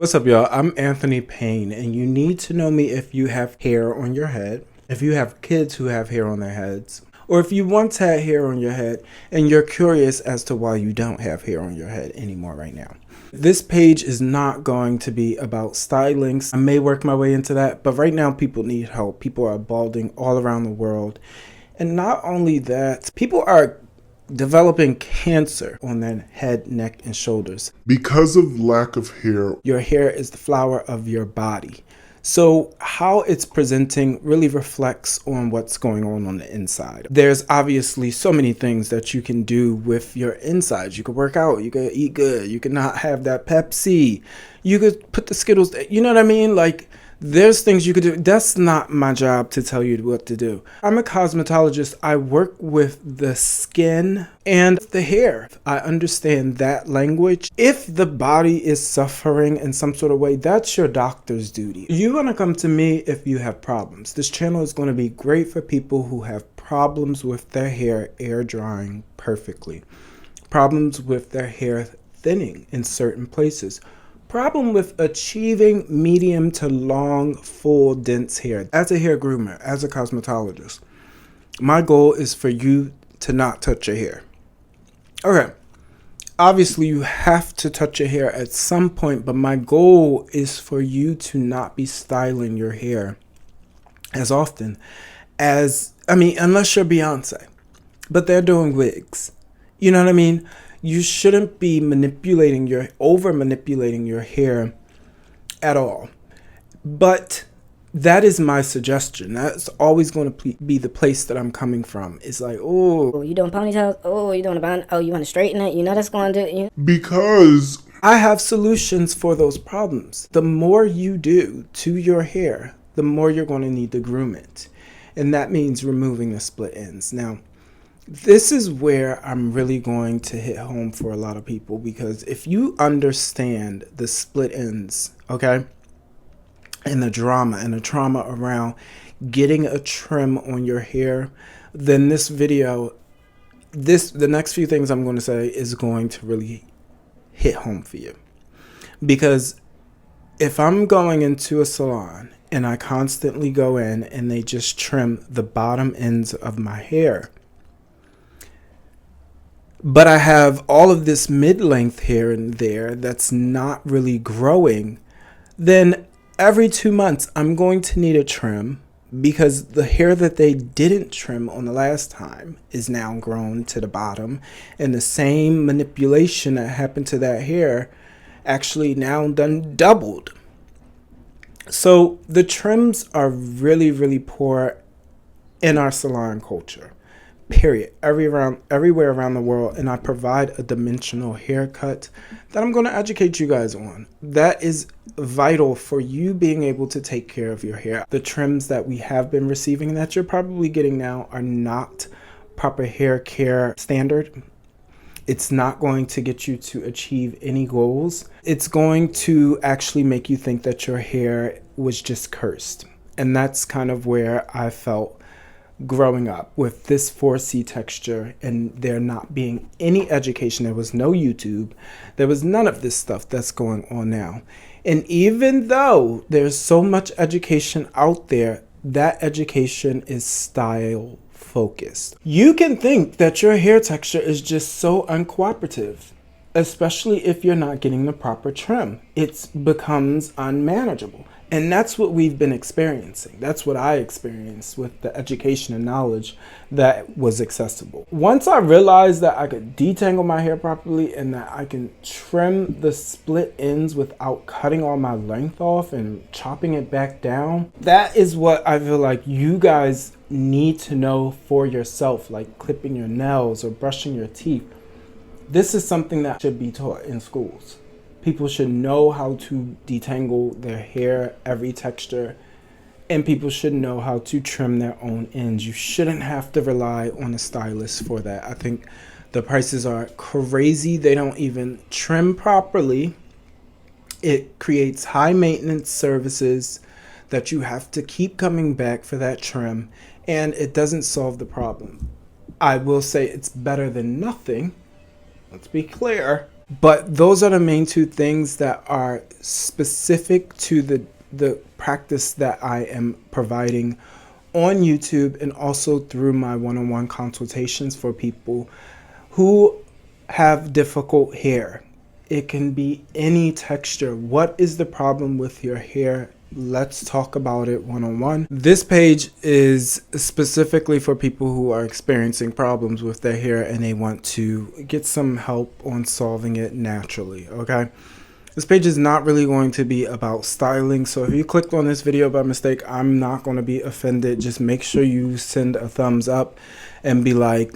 What's up, y'all? I'm Anthony Payne, and you need to know me if you have hair on your head, if you have kids who have hair on their heads, or if you once had hair on your head and you're curious as to why you don't have hair on your head anymore right now. This page is not going to be about stylings. I may work my way into that, but right now people need help. People are balding all around the world. And not only that, people are developing cancer on their head, neck, and shoulders. Because of lack of hair. Your hair is the flower of your body. So how it's presenting really reflects on what's going on the inside. There's obviously so many things that you can do with your insides. You could work out, you could eat good, you could not have that Pepsi, you could put the Skittles, you know what I mean? Like, there's things you could do. That's not my job to tell you what to do. I'm a cosmetologist. I work with the skin and the hair. I understand that language. If the body is suffering in some sort of way, that's your doctor's duty. You're going to come to me if you have problems. This channel is going to be great for people who have problems with their hair air drying perfectly, problems with their hair thinning in certain places, problem with achieving medium to long, full, dense hair. As a hair groomer, as a cosmetologist, my goal is for you to not touch your hair. Okay, obviously you have to touch your hair at some point, but my goal is for you to not be styling your hair as often as, unless you're Beyonce, but they're doing wigs. You know what I mean? You shouldn't be over manipulating your hair at all. But that is my suggestion. That's always going to be the place that I'm coming from. It's like, oh, you doing ponytails? Oh, you doing a bun? Oh, you want to straighten it? You know that's going to do. Because I have solutions for those problems. The more you do to your hair, the more you're going to need to groom it. And that means removing the split ends. Now, this is where I'm really going to hit home for a lot of people, because if you understand the split ends, okay, and the trauma around getting a trim on your hair, then this video, the next few things I'm going to say is going to really hit home for you. Because if I'm going into a salon and I constantly go in and they just trim the bottom ends of my hair, but I have all of this mid-length hair in there that's not really growing, then every 2 months I'm going to need a trim, because the hair that they didn't trim on the last time is now grown to the bottom, and the same manipulation that happened to that hair actually now done doubled. So the trims are really, really poor in our salon culture. Period. Everywhere around the world, and I provide a dimensional haircut that I'm going to educate you guys on. That is vital for you being able to take care of your hair. The trims that we have been receiving that you're probably getting now are not proper hair care standard. It's not going to get you to achieve any goals. It's going to actually make you think that your hair was just cursed. And that's kind of where I felt growing up, with this 4C texture and there not being any education. There was no YouTube. There was none of this stuff that's going on now. And even though there's so much education out there, that education is style focused. You can think that your hair texture is just so uncooperative, especially if you're not getting the proper trim. It becomes unmanageable. And that's what we've been experiencing. That's what I experienced with the education and knowledge that was accessible. Once I realized that I could detangle my hair properly and that I can trim the split ends without cutting all my length off and chopping it back down, that is what I feel like you guys need to know for yourself, like clipping your nails or brushing your teeth. This is something that should be taught in schools. People should know how to detangle their hair, every texture, and people should know how to trim their own ends. You shouldn't have to rely on a stylist for that. I think the prices are crazy. They don't even trim properly. It creates high maintenance services that you have to keep coming back for that trim, and it doesn't solve the problem. I will say it's better than nothing. Let's be clear. But those are the main two things that are specific to the practice that I am providing on YouTube and also through my one-on-one consultations for people who have difficult hair. It can be any texture. What is the problem with your hair? Let's talk about it one-on-one. This page is specifically for people who are experiencing problems with their hair and they want to get some help on solving it naturally, okay? This page is not really going to be about styling, so if you clicked on this video by mistake, I'm not going to be offended. Just make sure you send a thumbs up and be like,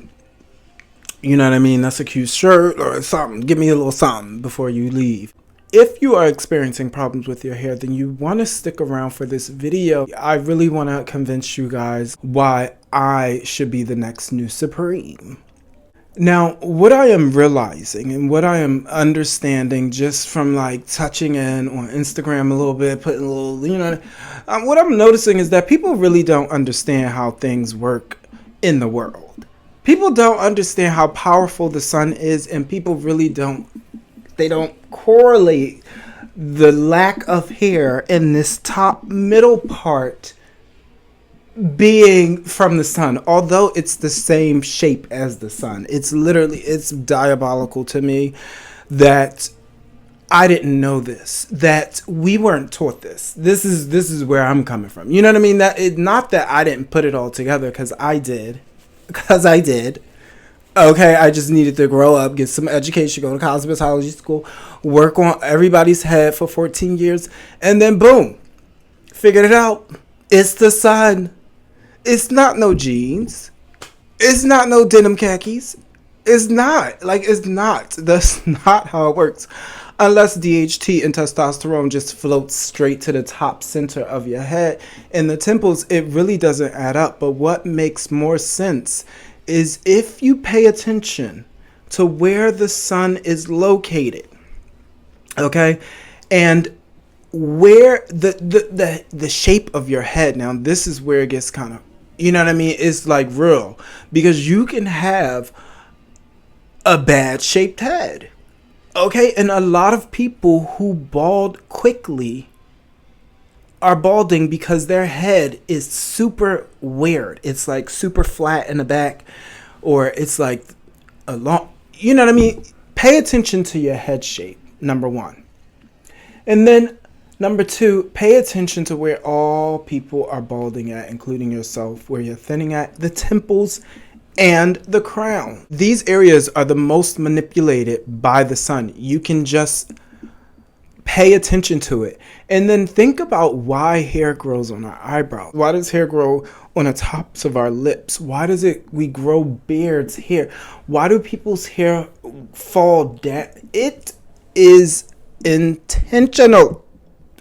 you know what I mean, that's a cute shirt or something. Give me a little something before you leave. If you are experiencing problems with your hair, then you want to stick around for this video. I really want to convince you guys why I should be the next new Supreme. Now, what I am realizing and what I am understanding just from like touching in on Instagram a little bit, putting a little, you know, what I'm noticing is that people really don't understand how things work in the world. People don't understand how powerful the sun is, and people really don't correlate the lack of hair in this top middle part being from the sun, although it's the same shape as the sun. It's diabolical to me that I didn't know this, that we weren't taught this. This is where I'm coming from. You know what I mean? Not that I didn't put it all together, because I did. Okay, I just needed to grow up, get some education, go to cosmetology school, work on everybody's head for 14 years, and then boom, figured it out. It's the sun. It's not no jeans. It's not no denim khakis. It's not. That's not how it works. Unless DHT and testosterone just floats straight to the top center of your head and the temples, it really doesn't add up. But what makes more sense is if you pay attention to where the sun is located, okay, and where the shape of your head. Now, this is where it gets kind of, you know what I mean? It's like real, because you can have a bad shaped head, okay, and a lot of people who bald quickly are balding because their head is super weird. It's like super flat in the back, or it's like a long, you know what I mean? Pay attention to your head shape, number one. And then number two, pay attention to where all people are balding at, including yourself, where you're thinning at, the temples and the crown. These areas are the most manipulated by the sun. You can just pay attention to it. And then think about why hair grows on our eyebrows. Why does hair grow on the tops of our lips? Why does we grow beards here? Why do people's hair fall down? It is intentional.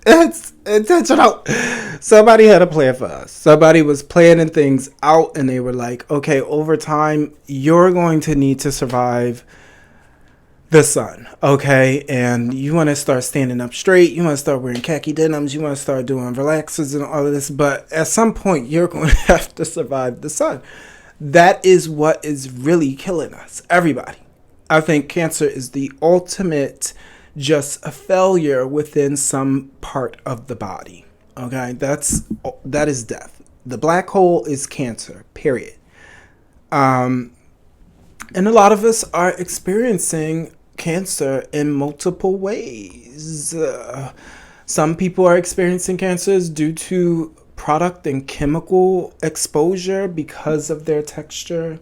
It's intentional. Somebody had a plan for us. Somebody was planning things out, and they were like, okay, over time, you're going to need to survive the sun, okay? And you want to start standing up straight. You want to start wearing khaki denims. You want to start doing relaxers and all of this. But at some point, you're going to have to survive the sun. That is what is really killing us, everybody. I think cancer is the ultimate just a failure within some part of the body, okay? That is death. The black hole is cancer, period. And a lot of us are experiencing cancer in multiple ways. Some people are experiencing cancers due to product and chemical exposure because of their texture.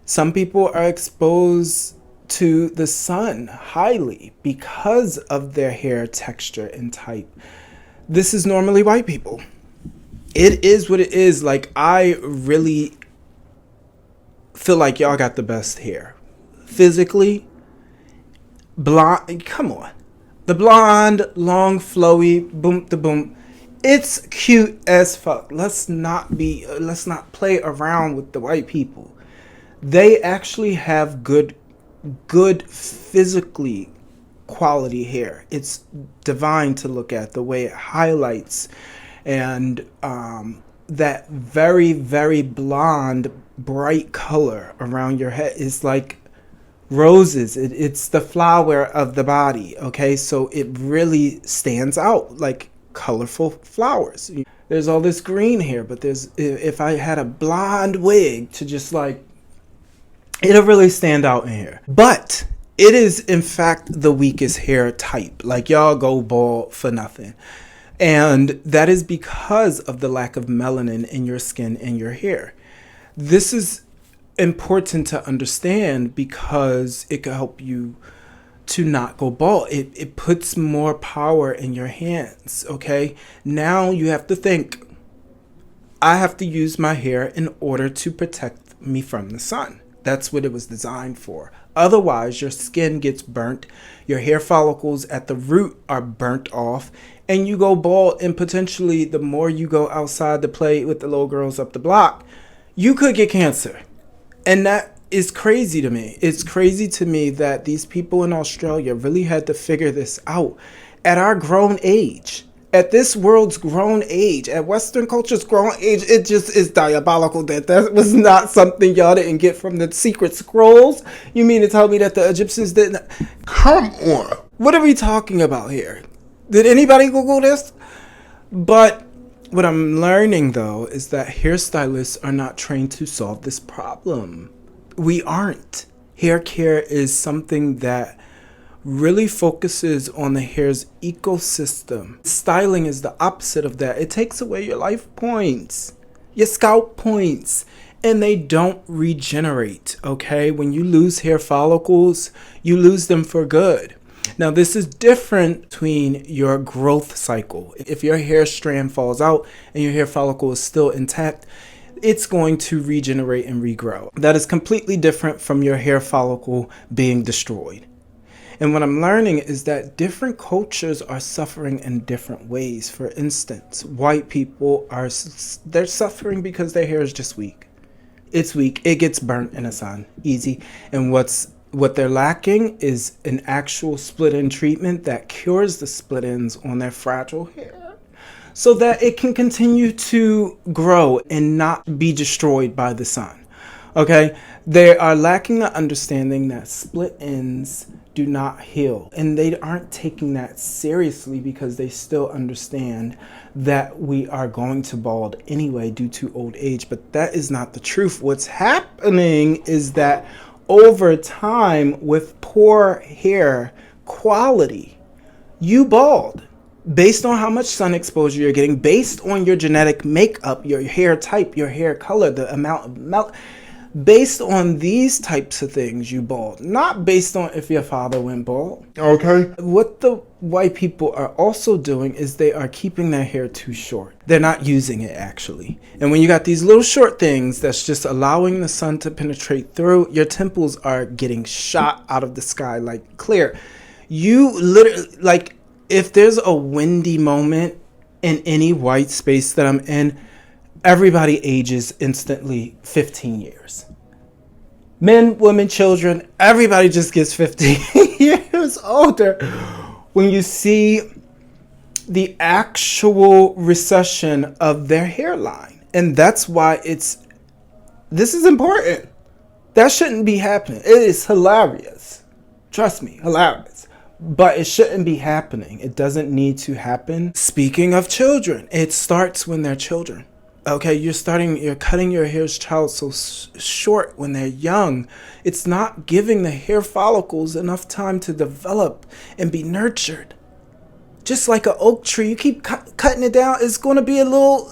Some people are exposed to the sun highly because of their hair texture and type. This is normally white people. It is what it is. Like, I really feel like y'all got the best hair. Physically, blonde, come on. The blonde, long, flowy, boom to boom. It's cute as fuck. Let's not play around with the white people. They actually have good physically quality hair. It's divine to look at, the way it highlights, and that very, very blonde, bright color around your head is like Roses, it's the flower of the body, okay? So it really stands out like colorful flowers. There's all this green here, but if I had a blonde wig to just like, it'll really stand out in here. But it is in fact the weakest hair type. Like, y'all go bald for nothing. And that is because of the lack of melanin in your skin and your hair. This is important to understand because it can help you to not go bald. It puts more power in your hands, okay? Now you have to think, I have to use my hair in order to protect me from the sun. That's what it was designed for. Otherwise, your skin gets burnt, your hair follicles at the root are burnt off, and you go bald, and potentially the more you go outside to play with the little girls up the block, you could get cancer. And that is crazy to me. It's crazy to me that these people in Australia really had to figure this out at our grown age. At this world's grown age, at Western culture's grown age, it just is diabolical that was not something y'all didn't get from the secret scrolls. You mean to tell me that the Egyptians didn't? Come on. What are we talking about here? Did anybody Google this? But what I'm learning, though, is that hairstylists are not trained to solve this problem. We aren't. Hair care is something that really focuses on the hair's ecosystem. Styling is the opposite of that. It takes away your life points, your scalp points, and they don't regenerate, okay? When you lose hair follicles, you lose them for good. Now, this is different between your growth cycle. If your hair strand falls out and your hair follicle is still intact, it's going to regenerate and regrow. That is completely different from your hair follicle being destroyed. And what I'm learning is that different cultures are suffering in different ways. For instance, white people they're suffering because their hair is just weak. It's weak. It gets burnt in the sun. Easy. And what they're lacking is an actual split-end treatment that cures the split ends on their fragile hair so that it can continue to grow and not be destroyed by the sun. Okay? They are lacking the understanding that split ends do not heal, and they aren't taking that seriously because they still understand that we are going to bald anyway due to old age. But that is not the truth. What's happening is that over time, with poor hair quality, you bald based on how much sun exposure you're getting, based on your genetic makeup, your hair type, your hair color, the amount of based on these types of things, you bald, not based on if your father went bald. Okay. What the white people are also doing is they are keeping their hair too short. They're not using it, actually. And when you got these little short things that's just allowing the sun to penetrate through, your temples are getting shot out of the sky like clear. You literally, like, if there's a windy moment in any white space that I'm in, everybody ages instantly 15 years. Men, women, children, everybody just gets 15 years older when you see the actual recession of their hairline. And that's why this is important. That shouldn't be happening. It is hilarious. Trust me, hilarious. But it shouldn't be happening. It doesn't need to happen. Speaking of children, it starts when they're children. Okay, you're cutting your hair's child so short when they're young. It's not giving the hair follicles enough time to develop and be nurtured. Just like an oak tree, you keep cutting it down, it's going to be a little,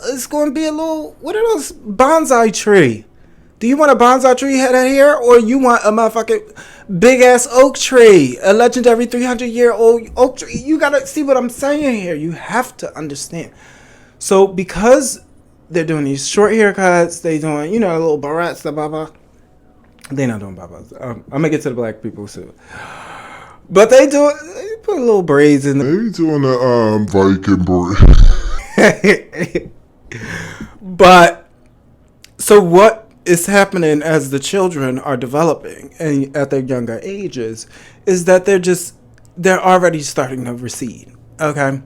what are those, bonsai tree? Do you want a bonsai tree head of hair, or you want a motherfucking big ass oak tree, a legendary 300-year-old oak tree? You got to see what I'm saying here. You have to understand. So because they're doing these short haircuts, they doing, little barrettes, the baba. They're not doing babas. I'm going to get to the black people soon. But they put a little braids in They doing the Viking braid. But, so what is happening as the children are developing and at their younger ages is that they're already starting to recede. Okay?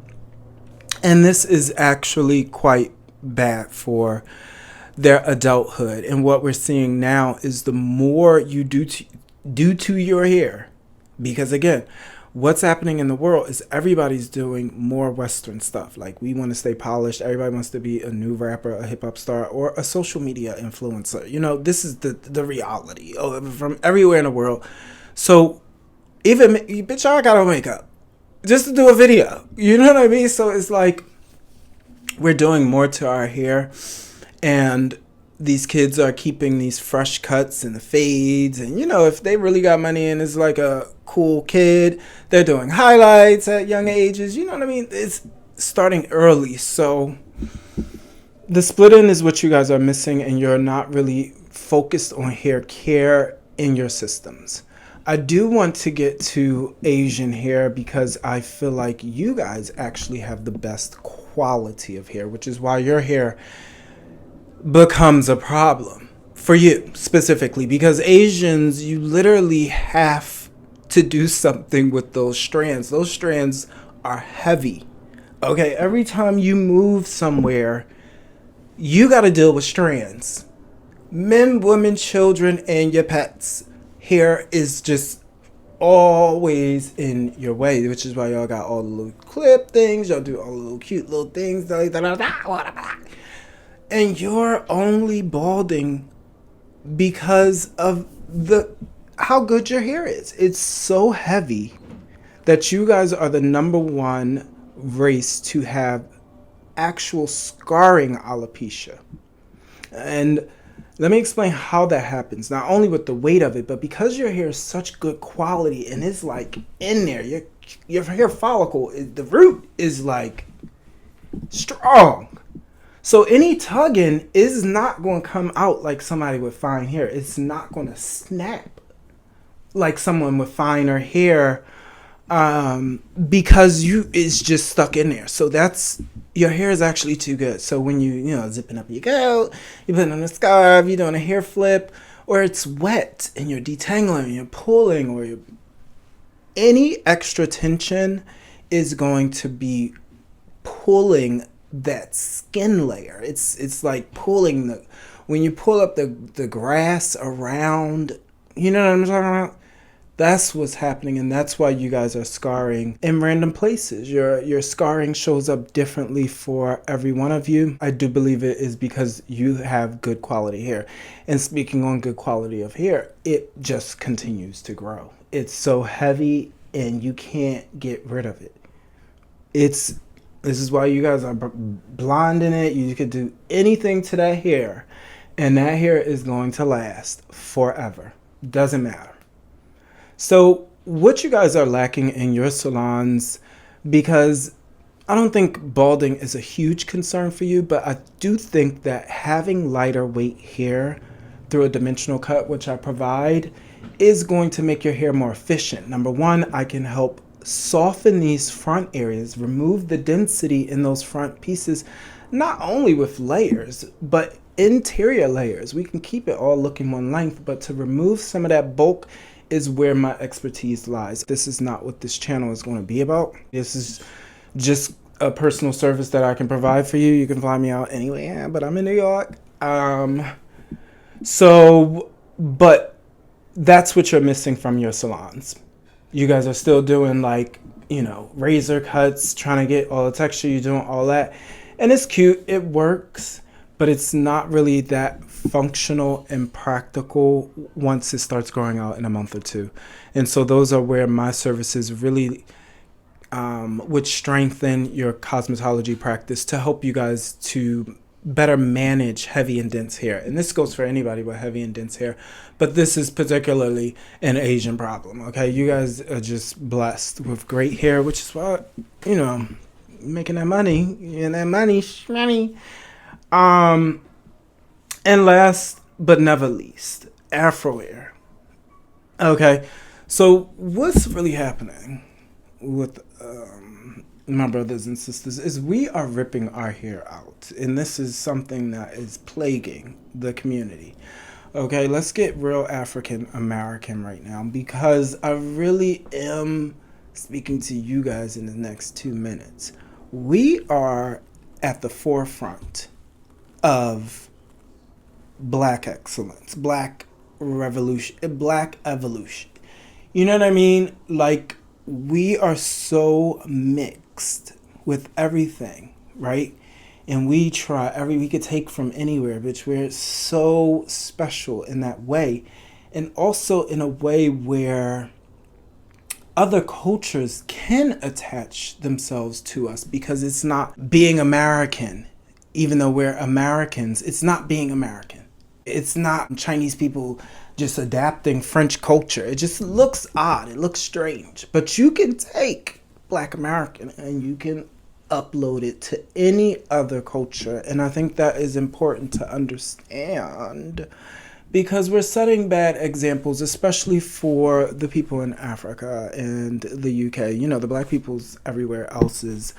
And this is actually quite bad for their adulthood. And what we're seeing now is the more you do due to your hair. Because again, what's happening in the world is everybody's doing more Western stuff. Like, we want to stay polished. Everybody wants to be a new rapper, a hip hop star, or a social media influencer. You know, this is the reality from everywhere in the world. So even, bitch, I got on makeup just to do a video. You know what I mean? So it's like we're doing more to our hair, and these kids are keeping these fresh cuts and the fades. And, you know, if they really got money and is like a cool kid, they're doing highlights at young ages. You know what I mean? It's starting early. So the split-in is what you guys are missing, and you're not really focused on hair care in your systems. I do want to get to Asian hair because I feel like you guys actually have the best quality of hair, which is why your hair becomes a problem for you specifically, because Asians, you literally have to do something with those strands. Those strands are heavy. Okay, every time you move somewhere, you got to deal with strands. Men, women, children, and your pets. Hair is just always in your way, which is why y'all got all the little clip things. Y'all do all the little cute little things. And you're only balding because of how good your hair is. It's so heavy that you guys are the number one race to have actual scarring alopecia. And let me explain how that happens. Not only with the weight of it, but because your hair is such good quality and it's like in there, your hair follicle, the root is like strong. So any tugging is not going to come out like somebody with fine hair. It's not going to snap like someone with finer hair because it's just stuck in there. So your hair is actually too good. So when you zipping up your coat, you're putting on a scarf, you're doing a hair flip, or it's wet and you're detangling, you're pulling, or any extra tension is going to be pulling that skin layer. It's like pulling when you pull up the grass around, you know what I'm talking about? That's what's happening, and that's why you guys are scarring in random places. Your scarring shows up differently for every one of you. I do believe it is because you have good quality hair. And speaking on good quality of hair, it just continues to grow. It's so heavy and you can't get rid of it. This is why you guys are blonding it. You could do anything to that hair, and that hair is going to last forever. Doesn't matter. So what you guys are lacking in your salons, because I don't think balding is a huge concern for you, but I do think that having lighter weight hair through a dimensional cut, which I provide, is going to make your hair more efficient. Number one, I can help soften these front areas, remove the density in those front pieces, not only with layers, but interior layers. We can keep it all looking one length, but to remove some of that bulk is where my expertise lies. This is not what this channel is going to be about. This is just a personal service that I can provide for you. You can fly me out anyway, but I'm in New York. But that's what you're missing from your salons. You guys are still doing razor cuts, trying to get all the texture. You're doing all that. And it's cute. It works. But it's not really that functional and practical once it starts growing out in a month or two. And so those are where my services really would strengthen your cosmetology practice to help you guys to better manage heavy and dense hair. And this goes for anybody with heavy and dense hair, but this is particularly an Asian problem. Okay, you guys are just blessed with great hair, which is why, making that money and that money. And last but never least, Afro hair. Okay, so what's really happening with my brothers and sisters is we are ripping our hair out, and this is something that is plaguing the community. Okay, let's get real African American right now, because I really am speaking to you guys in the next 2 minutes. We are at the forefront of Black excellence, Black revolution, black evolution. You know what I mean? Like, we are so mixed with everything, right? And we could take from anywhere, but we're so special in that way. And also in a way where other cultures can attach themselves to us, because it's not being American. Even though we're Americans, it's not being American. It's not Chinese people just adapting French culture. It just looks odd. It looks strange. But you can take Black American and you can upload it to any other culture. And I think that is important to understand, because we're setting bad examples, especially for the people in Africa and the UK. You know, the Black peoples everywhere else is,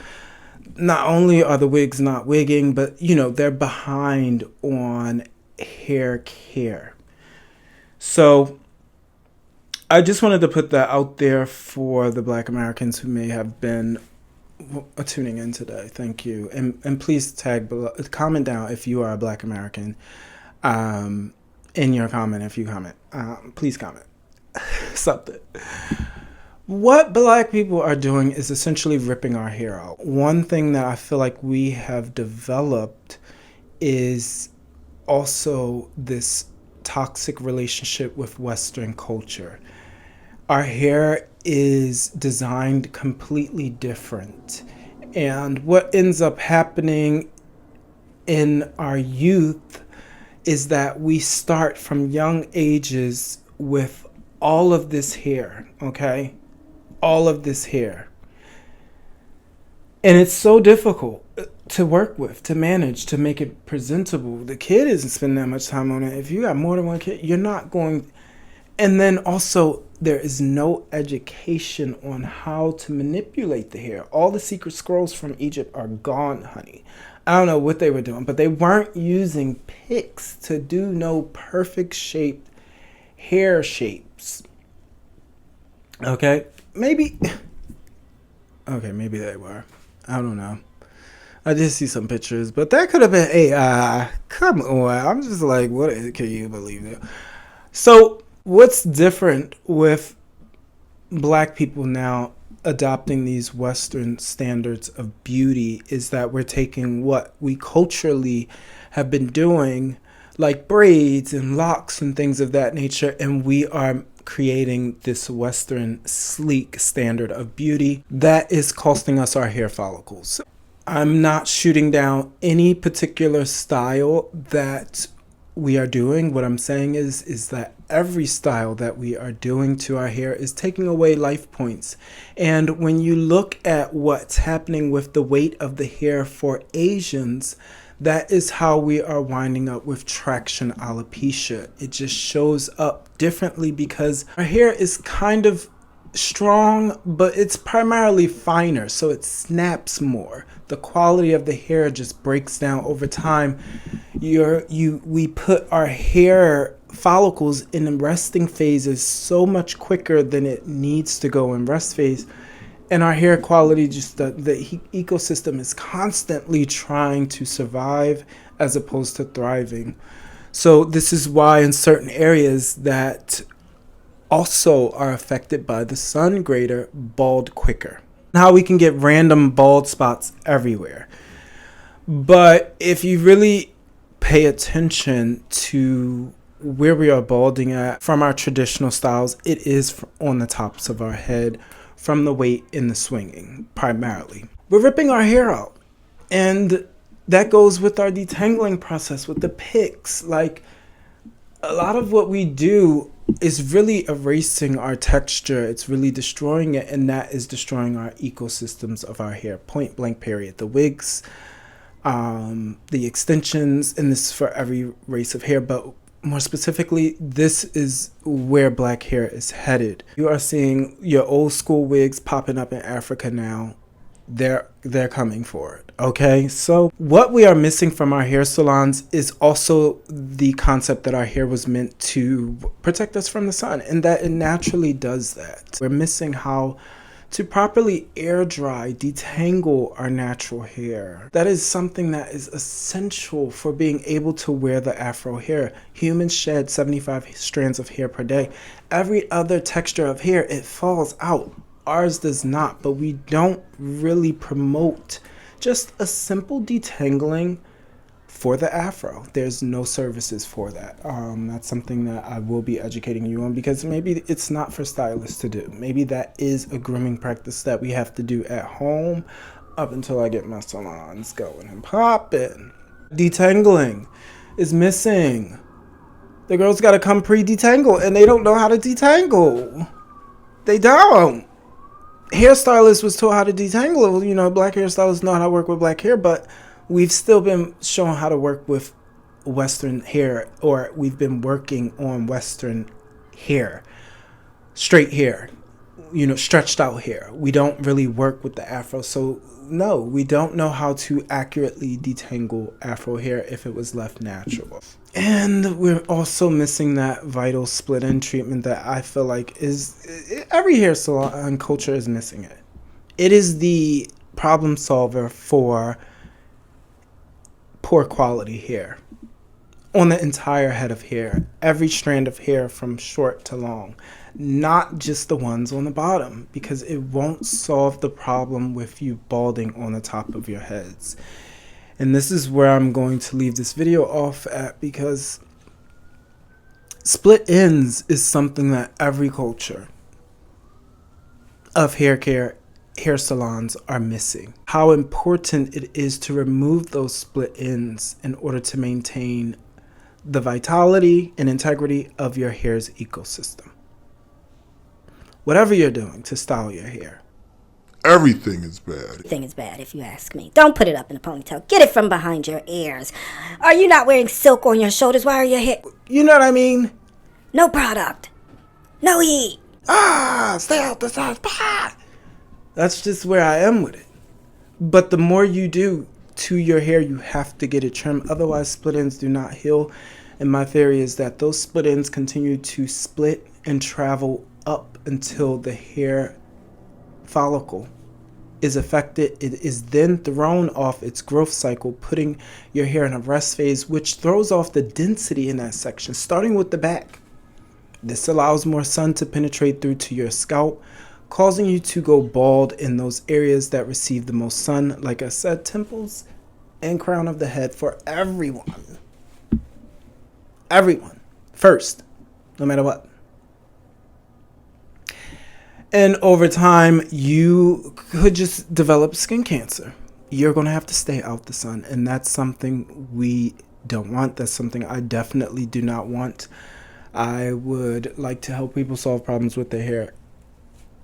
not only are the wigs not wigging, but, you know, they're behind on hair care. So I just wanted to put that out there for the Black Americans who may have been tuning in today. Thank you. And please comment down if you are a Black American. In your comment, if you comment, please comment something. What Black people are doing is essentially ripping our hair out. One thing that I feel like we have developed is also this toxic relationship with Western culture. Our hair is designed completely different. And what ends up happening in our youth is that we start from young ages with all of this hair, okay? All of this hair. And it's so difficult to work with, to manage, to make it presentable. The kid isn't spending that much time on it. If you got more than one kid, you're not going. And then also, there is no education on how to manipulate the hair. All the secret scrolls from Egypt are gone, honey. I don't know what they were doing, but they weren't using picks to do no perfect shaped hair shapes. Okay? Maybe they were. I don't know. I did see some pictures, but that could have been AI. Come on. I'm just like, what? Can you believe it? So, what's different with Black people now adopting these Western standards of beauty is that we're taking what we culturally have been doing, like braids and locks and things of that nature, and we are creating this Western sleek standard of beauty that is costing us our hair follicles. I'm not shooting down any particular style that we are doing. What I'm saying is that every style that we are doing to our hair is taking away life points. And when you look at what's happening with the weight of the hair for Asians, that is how we are winding up with traction alopecia. It just shows up differently because our hair is kind of strong, but it's primarily finer, so it snaps more. The quality of the hair just breaks down over time. We put our hair follicles in resting phases so much quicker than it needs to go in rest phase. And our hair quality, just the ecosystem is constantly trying to survive as opposed to thriving. So this is why in certain areas that also are affected by the sun greater, bald quicker. How we can get random bald spots everywhere. But if you really pay attention to where we are balding at from our traditional styles, it is on the tops of our head, from the weight in the swinging, primarily. We're ripping our hair out. And that goes with our detangling process, with the picks. Like, a lot of what we do is really erasing our texture. It's really destroying it, and that is destroying our ecosystems of our hair. Point blank, period. The wigs, the extensions, and this is for every race of hair, but more specifically, this is where Black hair is headed. You are seeing your old school wigs popping up in Africa now. They're coming for it. Okay, so what we are missing from our hair salons is also the concept that our hair was meant to protect us from the sun, and that it naturally does that. We're missing how to properly air dry, detangle our natural hair. That is something that is essential for being able to wear the afro hair. Humans shed 75 strands of hair per day. Every other texture of hair, it falls out. Ours does not, but we don't really promote just a simple detangling for the afro. There's no services for that. That's something that I will be educating you on, because maybe it's not for stylists to do. Maybe that is a grooming practice that we have to do at home up until I get my salons going and popping. Detangling is missing. The girls got to come pre-detangle, and they don't know how to detangle. They don't. Hairstylist was taught how to detangle. You know, black hairstylists know how to work with black hair, but we've still been shown how to work with Western hair, or we've been working on Western hair, straight hair, you know, stretched out hair. We don't really work with the afro. So no, we don't know how to accurately detangle afro hair if it was left natural. And we're also missing that vital split end treatment that I feel like is, every hair salon culture is missing it. It is the problem solver for poor quality hair on the entire head of hair, every strand of hair from short to long, not just the ones on the bottom, because it won't solve the problem with you balding on the top of your heads. And this is where I'm going to leave this video off at, because split ends is something that every culture of hair care, hair salons are missing. How important it is to remove those split ends in order to maintain the vitality and integrity of your hair's ecosystem. Whatever you're doing to style your hair, Everything is bad. Everything is bad, if you ask me. Don't put it up in a ponytail. Get it from behind your ears. Are you not wearing silk on your shoulders? Why are your hair... you know what I mean? No product. No heat. Stay out the sun. That's just where I am with it. But the more you do to your hair, you have to get it trimmed. Otherwise, split ends do not heal. And my theory is that those split ends continue to split and travel up until the hair follicle is affected. It is then thrown off its growth cycle, putting your hair in a rest phase, which throws off the density in that section, starting with the back. This allows more sun to penetrate through to your scalp, causing you to go bald in those areas that receive the most sun. Like I said, temples and crown of the head for everyone. Everyone. First, no matter what. And over time, you could just develop skin cancer. You're going to have to stay out the sun. And that's something we don't want. That's something I definitely do not want. I would like to help people solve problems with their hair,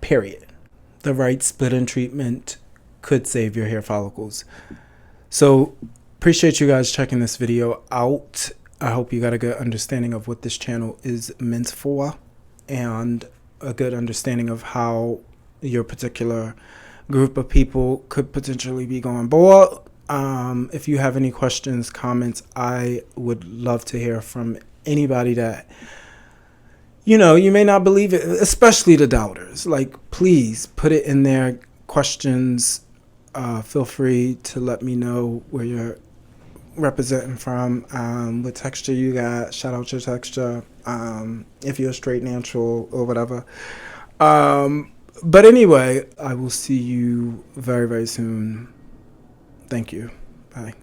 period. The right split end treatment could save your hair follicles. So appreciate you guys checking this video out. I hope you got a good understanding of what this channel is meant for, and a good understanding of how your particular group of people could potentially be going bald. If you have any questions, comments, I would love to hear from anybody that, you know, you may not believe it, especially the doubters. Like, please put it in there. Questions. Feel free to let me know where you're representing from, what texture you got. Shout out your texture. If you're straight, natural, or whatever. But anyway, I will see you very, very soon. Thank you. Bye.